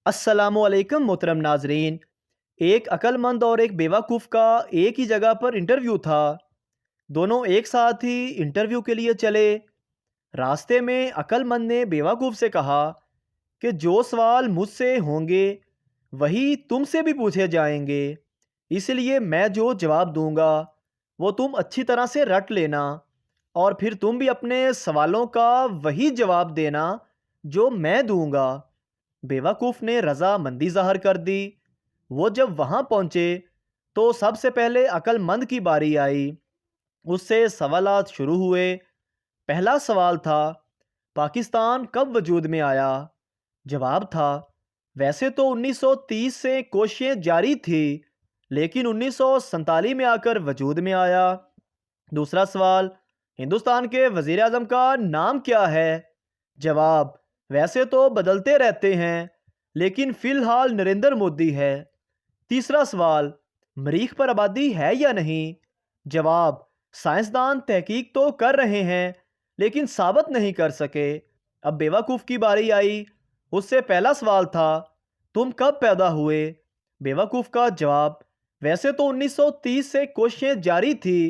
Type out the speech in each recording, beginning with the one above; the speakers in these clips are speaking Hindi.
अस्सलामुअलैकुम मोहतरम नाजरीन। एक अक्लमंद और एक बेवकूफ़ का एक ही जगह पर इंटरव्यू था। दोनों एक साथ ही इंटरव्यू के लिए चले। रास्ते में अक्लमंद ने बेवकूफ़ से कहा कि जो सवाल मुझसे होंगे वही तुमसे भी पूछे जाएंगे, इसलिए मैं जो जवाब दूंगा वो तुम अच्छी तरह से रट लेना और फिर तुम भी अपने सवालों का वही जवाब देना जो मैं दूंगा। बेवकूफ़ ने रजामंदी ज़ाहिर कर दी। वो जब वहां पहुंचे तो सबसे पहले अक्लमंद की बारी आई। उससे सवालात शुरू हुए। पहला सवाल था, पाकिस्तान कब वजूद में आया? जवाब था, वैसे तो 1930 से कोशिशें जारी थी, लेकिन 1947 में आकर वजूद में आया। दूसरा सवाल, हिंदुस्तान के वजीर आजम का नाम क्या है? जवाब, वैसे तो बदलते रहते हैं, लेकिन फिलहाल नरेंद्र मोदी है। तीसरा सवाल, मरीख पर आबादी है या नहीं? जवाब, साइंसदान तहकीक तो कर रहे हैं, लेकिन साबित नहीं कर सके। अब बेवकूफ़ की बारी आई। उससे पहला सवाल था, तुम कब पैदा हुए? बेवकूफ़ का जवाब, वैसे तो 1930 से कोशिशें जारी थी,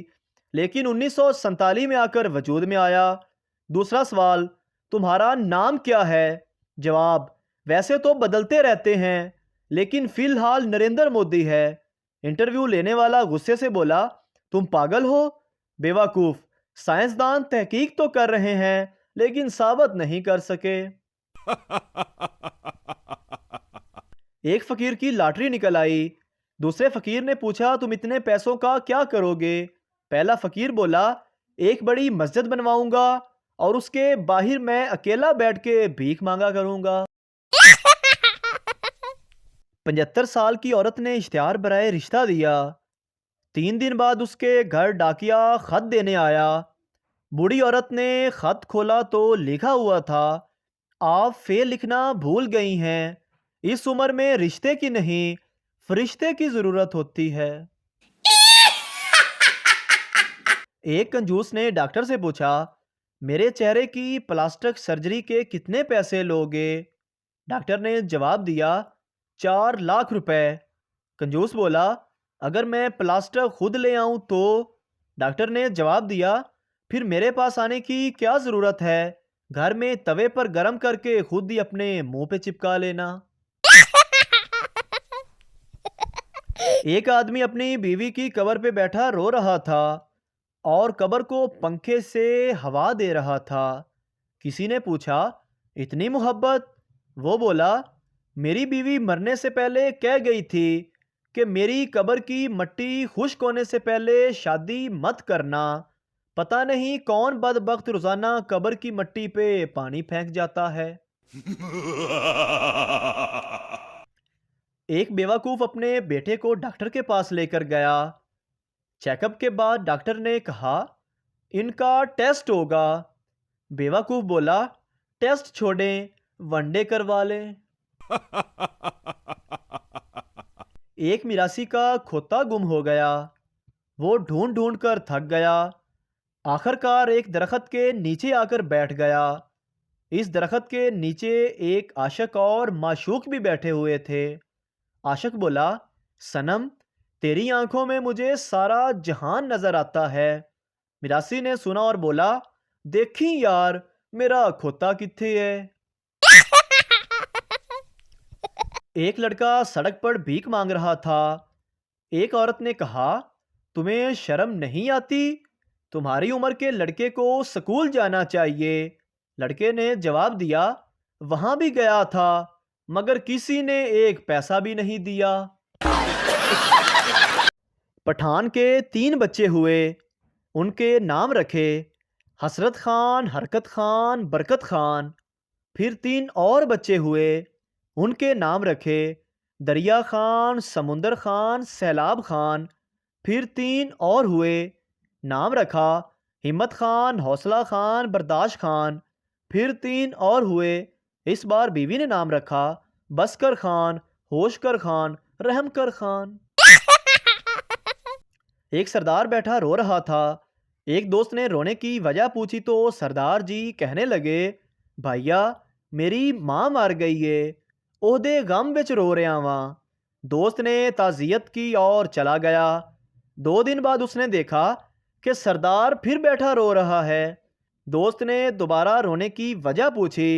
लेकिन 1947 में आकर वजूद में आया। दूसरा सवाल, तुम्हारा नाम क्या है? जवाब, वैसे तो बदलते रहते हैं, लेकिन फिलहाल नरेंद्र मोदी है। इंटरव्यू लेने वाला गुस्से से बोला, तुम पागल हो? बेवकूफ़, साइंसदान तहकीक तो कर रहे हैं, लेकिन साबित नहीं कर सके। एक फकीर की लॉटरी निकल आई। दूसरे फकीर ने पूछा, तुम इतने पैसों का क्या करोगे? पहला फकीर बोला, एक बड़ी मस्जिद बनवाऊंगा और उसके बाहर मैं अकेला बैठ के भीख मांगा करूंगा। 75 साल की औरत ने इश्तिहार बराए रिश्ता दिया। 3 दिन बाद उसके घर डाकिया खत देने आया। बूढ़ी औरत ने खत खोला तो लिखा हुआ था, आप फेल लिखना भूल गई हैं। इस उम्र में रिश्ते की नहीं, फरिश्ते की जरूरत होती है। एक कंजूस ने डॉक्टर से पूछा, मेरे चेहरे की प्लास्टिक सर्जरी के कितने पैसे लोगे? डॉक्टर ने जवाब दिया, 4 लाख रुपए। कंजूस बोला, अगर मैं प्लास्टर खुद ले आऊं तो? डॉक्टर ने जवाब दिया, फिर मेरे पास आने की क्या ज़रूरत है? घर में तवे पर गरम करके खुद ही अपने मुंह पे चिपका लेना। एक आदमी अपनी बीवी की कब्र पे बैठा रो रहा था और कब्र को पंखे से हवा दे रहा था। किसी ने पूछा, इतनी मोहब्बत? वो बोला, मेरी बीवी मरने से पहले कह गई थी कि मेरी कब्र की मिट्टी खुश्क होने से पहले शादी मत करना। पता नहीं कौन बदबख्त रोजाना कब्र की मिट्टी पे पानी फेंक जाता है। एक बेवकूफ अपने बेटे को डॉक्टर के पास लेकर गया। चेकअप के बाद डॉक्टर ने कहा, इनका टेस्ट होगा। बेवकूफ बोला, टेस्ट छोड़ें, वनडे करवा लें। एक मिरासी का खोता गुम हो गया। वो ढूंढ ढूंढ कर थक गया। आखिरकार एक दरख्त के नीचे आकर बैठ गया। इस दरख्त के नीचे एक आशिक और माशूक भी बैठे हुए थे। आशिक बोला, सनम, तेरी आंखों में मुझे सारा जहान नजर आता है। मिरासी ने सुना और बोला, देखी यार, मेरा खोता कित्थे है। एक लड़का सड़क पर भीख मांग रहा था। एक औरत ने कहा, तुम्हें शर्म नहीं आती? तुम्हारी उम्र के लड़के को स्कूल जाना चाहिए। लड़के ने जवाब दिया, वहां भी गया था, मगर किसी ने एक पैसा भी नहीं दिया। पठान के 3 बच्चे हुए। उनके नाम रखे, हसरत खान, हरकत खान, बरकत खान। फिर 3 और बच्चे हुए। उनके नाम रखे, दरिया खान, समुंदर खान, सैलाब खान। फिर 3 और हुए। नाम रखा, हिम्मत खान, हौसला खान, बर्दाश्त खान। फिर 3 और हुए। इस बार बीवी ने नाम रखा, बसकर खान, होशकर खान, रहमकर खान। एक सरदार बैठा रो रहा था। एक दोस्त ने रोने की वजह पूछी तो सरदार जी कहने लगे, भैया, मेरी माँ मर गई है ओहदे गम विच रो रहा वां। दोस्त ने ताज़ियत की और चला गया। 2 दिन बाद उसने देखा कि सरदार फिर बैठा रो रहा है। दोस्त ने दोबारा रोने की वजह पूछी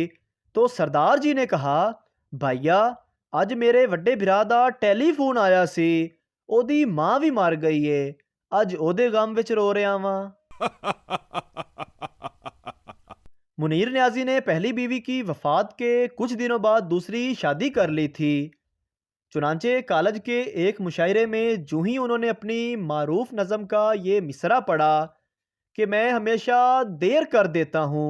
तो सरदार जी ने कहा, भाइया अज मेरे वड्डे भरा दा टेलीफोन आया सी, ओदी मां भी मर गई है, अज ओदे गम विच रो रहा वां। मुनीर न्याजी ने पहली बीवी की वफात के कुछ दिनों बाद दूसरी शादी कर ली थी। चुनांचे कॉलेज के एक मुशायरे में जूं ही उन्होंने अपनी मारूफ नज़म का ये मिसरा पढ़ा कि मैं हमेशा देर कर देता हूँ,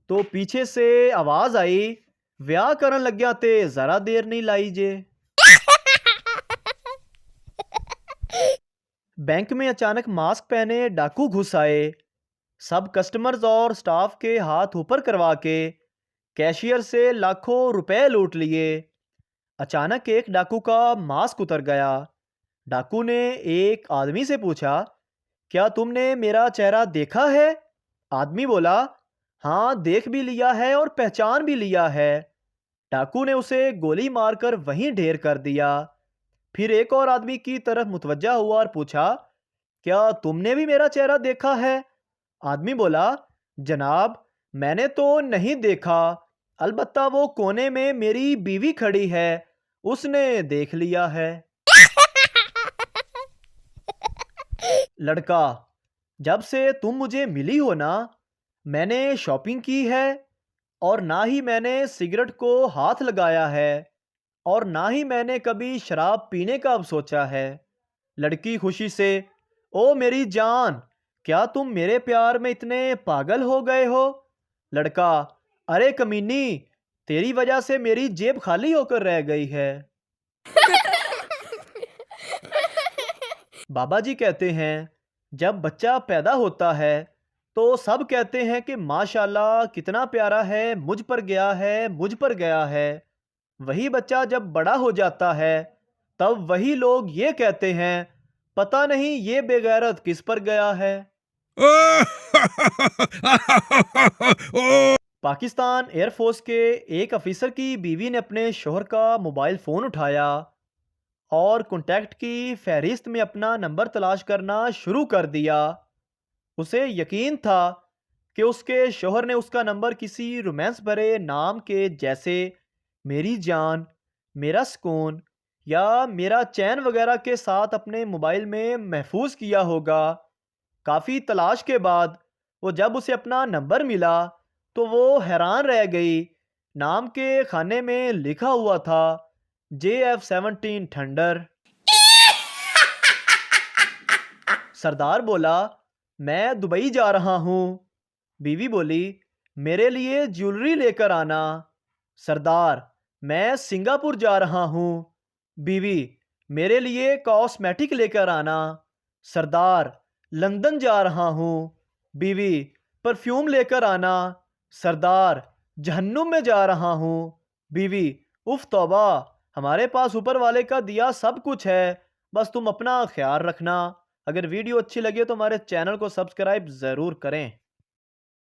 तो पीछे से आवाज़ आई, व्याह करन लग्या ते ज़रा देर नहीं लाई जे। बैंक में अचानक मास्क पहने डाकू घुस आए। सब कस्टमर्स और स्टाफ के हाथ ऊपर करवा के कैशियर से लाखों रुपए लूट लिए। अचानक एक डाकू का मास्क उतर गया। डाकू ने एक आदमी से पूछा, क्या तुमने मेरा चेहरा देखा है? आदमी बोला, हाँ देख भी लिया है और पहचान भी लिया है। डाकू ने उसे गोली मारकर वहीं ढेर कर दिया। फिर एक और आदमी की तरफ मुतवज्जा हुआ और पूछा, क्या तुमने भी मेरा चेहरा देखा है? आदमी बोला, जनाब मैंने तो नहीं देखा, अलबत्ता वो कोने में मेरी बीवी खड़ी है, उसने देख लिया है। लड़का, जब से तुम मुझे मिली हो ना, मैंने शॉपिंग की है और ना ही मैंने सिगरेट को हाथ लगाया है और ना ही मैंने कभी शराब पीने का अब सोचा है। लड़की खुशी से, ओ मेरी जान, क्या तुम मेरे प्यार में इतने पागल हो गए हो? लड़का, अरे कमीनी, तेरी वजह से मेरी जेब खाली होकर रह गई है। बाबा जी कहते हैं, जब बच्चा पैदा होता है तो सब कहते हैं कि माशाल्लाह कितना प्यारा है, मुझ पर गया है, मुझ पर गया है। वही बच्चा जब बड़ा हो जाता है तब वही लोग ये कहते हैं, पता नहीं ये बेगैरत किस पर गया है। पाकिस्तान एयरफोर्स के एक अफिसर की बीवी ने अपने शोहर का मोबाइल फ़ोन उठाया और कॉन्टैक्ट की फहरिस्त में अपना नंबर तलाश करना शुरू कर दिया। उसे यकीन था कि उसके शोहर ने उसका नंबर किसी रोमांस भरे नाम के जैसे मेरी जान, मेरा सुकून या मेरा चैन वगैरह के साथ अपने मोबाइल में महफूज किया होगा। काफ़ी तलाश के बाद वो जब उसे अपना नंबर मिला तो वो हैरान रह गई। नाम के खाने में लिखा हुआ था JF-17 थंडर। सरदार बोला, मैं दुबई जा रहा हूँ। बीवी बोली, मेरे लिए ज्वेलरी लेकर आना। सरदार, मैं सिंगापुर जा रहा हूँ। बीवी, मेरे लिए कॉस्मेटिक लेकर आना। सरदार, लंदन जा रहा हूँ। बीवी, परफ्यूम लेकर आना। सरदार, जहन्नुम में जा रहा हूँ। बीवी, उफ तौबा, हमारे पास ऊपर वाले का दिया सब कुछ है, बस तुम अपना ख्याल रखना। अगर वीडियो अच्छी लगे तो हमारे चैनल को सब्सक्राइब ज़रूर करें।